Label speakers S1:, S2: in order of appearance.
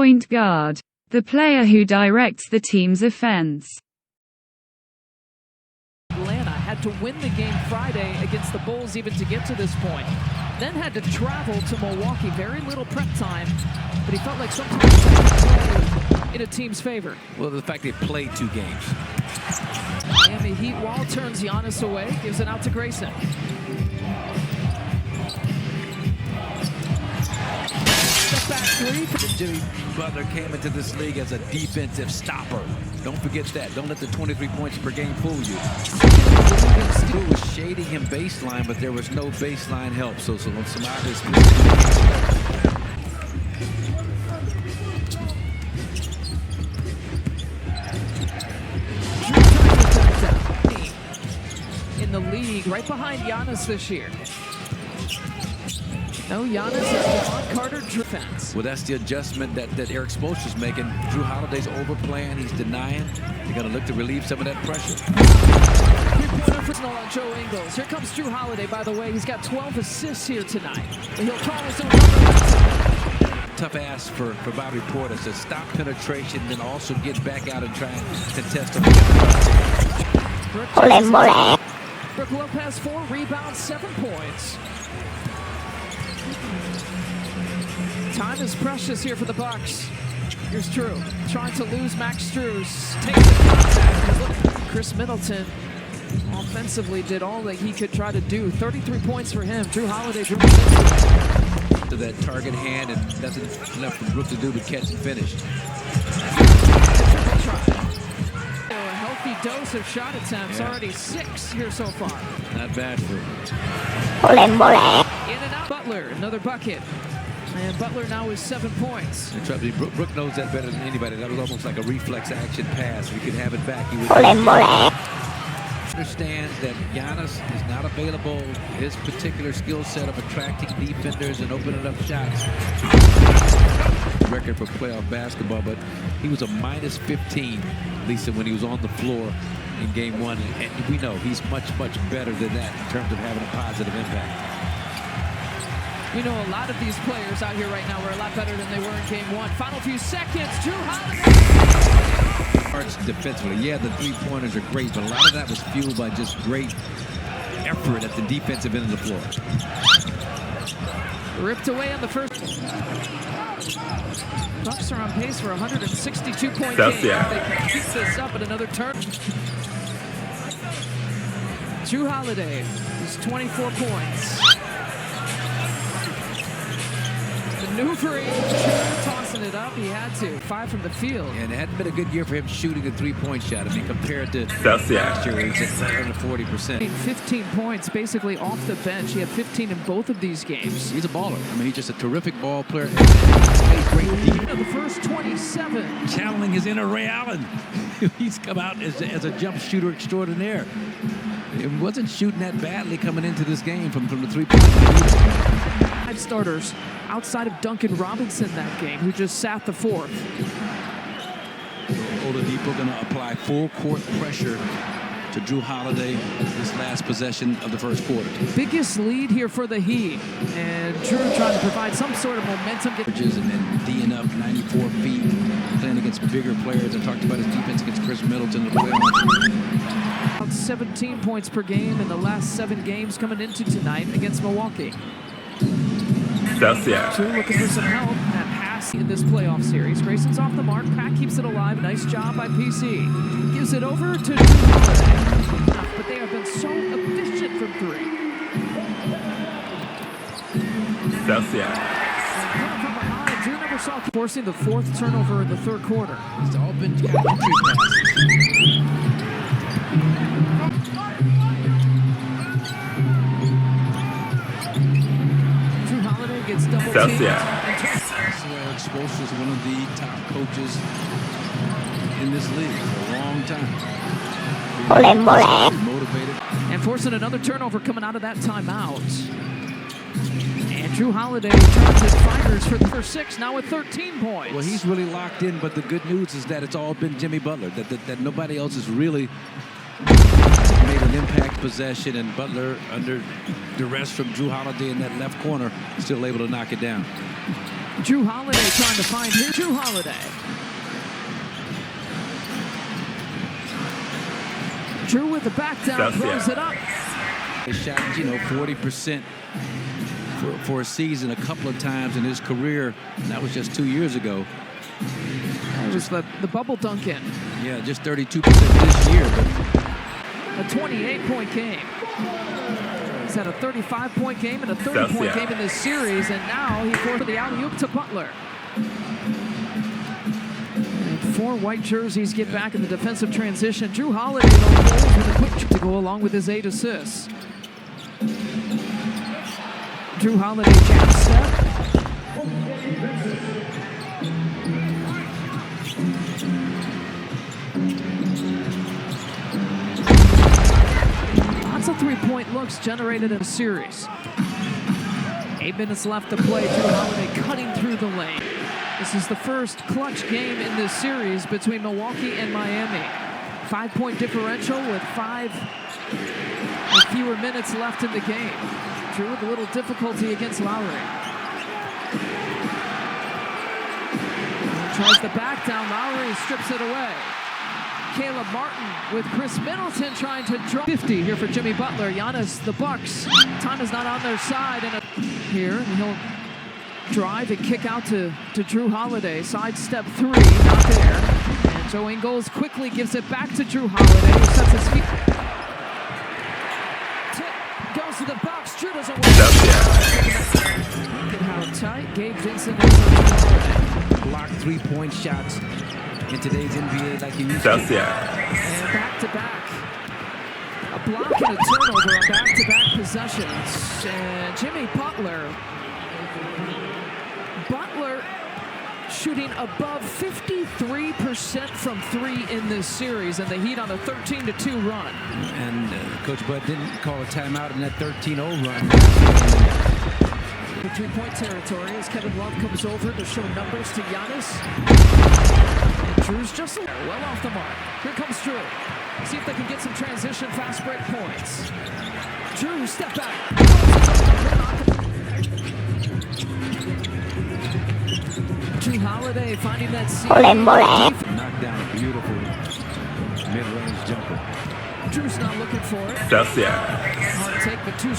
S1: point guard, the player who directs the team's offense.
S2: Atlanta had to win the game Friday against the Bulls even to get to this point. Then had to travel to Milwaukee. Very little prep time, but he felt like sometimes that could play in a team's favor.
S3: Well, the fact they played 2 games.
S2: Miami Heat wall turns Giannis away, gives it out to Grayson. Step back 3.
S3: Jimmy Butler came into this league as a defensive stopper. Don't forget that. Don't let the 23 points per game fool you. Jrue was shading him baseline, but there was no baseline help. So some obvious.
S2: In the league, right behind Giannis this year. No, Giannis is Devon Carter defense.
S3: Well, that's the adjustment that Eric Spoelstra's making. Jrue Holiday's overplaying. He's denying. They're going to look to relieve some of that pressure.
S2: Three-pointer personal on Joe Ingles. Here comes Jrue Holiday, by the way. He's got 12 assists here tonight. And he'll call his own number.
S3: Tough ask for Bobby Portis to stop penetration, then also get back out and try and contest him.
S2: Brook Lopez, 4 rebounds, 7 points. Time is precious here for the Bucks. Here's Jrue, trying to lose Max Strus. Takes the contact. Chris Middleton offensively did all that he could try to do. 33 points for him. Jrue Holiday
S3: to that target hand, and nothing left for Brook to do but catch and finish.
S2: A healthy dose of shot attempts. Already 6 here so far.
S3: Not bad for him.
S2: In and out. Butler, another bucket. And Butler now is 7 points.
S3: And trust me, Brook knows that better than anybody. That was almost like a reflex action pass. If he could have it back, he would. Understands that Giannis is not available. His particular skill set of attracting defenders and opening up shots. Record for playoff basketball, but he was a minus 15, Lisa, when he was on the floor in game 1. And we know he's much, much better than that in terms of having a positive impact.
S2: We know a lot of these players out here right now are a lot better than they were in game 1. Final few seconds, Jrue Holiday.
S3: Defensively, yeah, the 3-pointers are great, but a lot of that was fueled by just great effort at the defensive end of the floor.
S2: Ripped away on the first. Bucks are on pace for a 162-point game.
S4: Yeah.
S2: They can keep this up at another turn. Jrue Holiday is 24 points. Maneuvering, tossing it up. He had to. 5 from the field.
S3: And it hadn't been a good year for him shooting a 3-point shot. I mean, compared to last year, where he's at under 40%.
S2: 15 points basically off the bench. He had 15 in both of these games.
S3: He's a baller. I mean, he's just a terrific ball player. Plays great defense.
S2: The first 27.
S3: Channeling his inner Ray Allen. He's come out as a jump shooter extraordinaire. It wasn't shooting that badly coming into this game from the 3-point line.
S2: 5 starters outside of Duncan Robinson that game, who just sat the 4th.
S3: Oladipo going to apply full court pressure to Jrue Holiday this last possession of the first quarter.
S2: Biggest lead here for the Heat, and Jrue trying to provide some sort of momentum.
S3: And then D'ing up 94 feet, playing against bigger players. I talked about his defense against Chris Middleton in the playoffs.
S2: About 17 points per game in the last 7 games coming into tonight against Milwaukee. Jrue looking for some help at pass in this playoff series. Grayson's off the mark. Pat keeps it alive. Nice job by PC. Gives it over to Jrue Holiday. But they have been so efficient from 3. Jrue never saw forcing the 4th turnover in the 3rd quarter.
S3: It's all been entry passes.
S2: Gets double teamed.
S3: Eric Spoelstra is one of the top coaches in this league for a long time. Motivated.
S2: And forcing another turnover coming out of that timeout. And Jrue Holiday turns his fighters for the first 6, now with 13 points.
S3: Well, he's really locked in, but the good news is that it's all been Jimmy Butler, that nobody else has really made an impact possession, and Butler, under duress from Jrue Holiday in that left corner, still able to knock it down.
S2: Jrue Holiday trying to find his Jrue Holiday. Jrue with the back down, throws it up.
S3: He shot, 40% for a season a couple of times in his career. That was just 2 years ago.
S2: That was the bubble dunk in.
S3: Yeah, just 32% this year, but
S2: a 28-point game. He's had a 35-point game and a 30-point game in this series, and now he forced the alley-oop to Butler. And 4 white jerseys get back in the defensive transition. Jrue Holiday with a quick to go along with his 8 assists. Jrue Holiday jab step. Lots of three-point looks generated in a series. 8 minutes left to play. Jrue Holiday cutting through the lane. This is the first clutch game in this series between Milwaukee and Miami. 5-point differential with 5 or fewer minutes left in the game. Jrue with a little difficulty against Lowry. Tries the back down. Lowry strips it away. Caleb Martin with Chris Middleton trying to draw 50 here for Jimmy Butler. Giannis, the Bucks. Time is not on their side. And here, and he'll drive and kick out to Jrue Holiday. Sidestep 3, not there. And Joe Ingles quickly gives it back to Jrue Holiday, who sets his feet. Tip goes to the box. Jrue doesn't work. Look at how tight Gabe Vincent is on Jrue Holiday.
S3: block 3-point shots in today's NBA like you used to.
S2: And back-to-back. A block and a turnover on back-to-back possessions. And Jimmy Butler shooting above 53% from 3 in this series, and the Heat on a 13-2 run.
S3: And Coach Bud didn't call a timeout in that 13-0 run.
S2: The 3-point territory as Kevin Love comes over to show numbers to Giannis. And Jrue's just well off the mark. Here comes Jrue. See if they can get some transition fast break points. Jrue, step back. Jrue Holiday finding that seam.
S3: Knocked down a beautiful mid-range jumper.
S2: Jrue's not looking for it.
S4: Just
S2: Hard take, but 2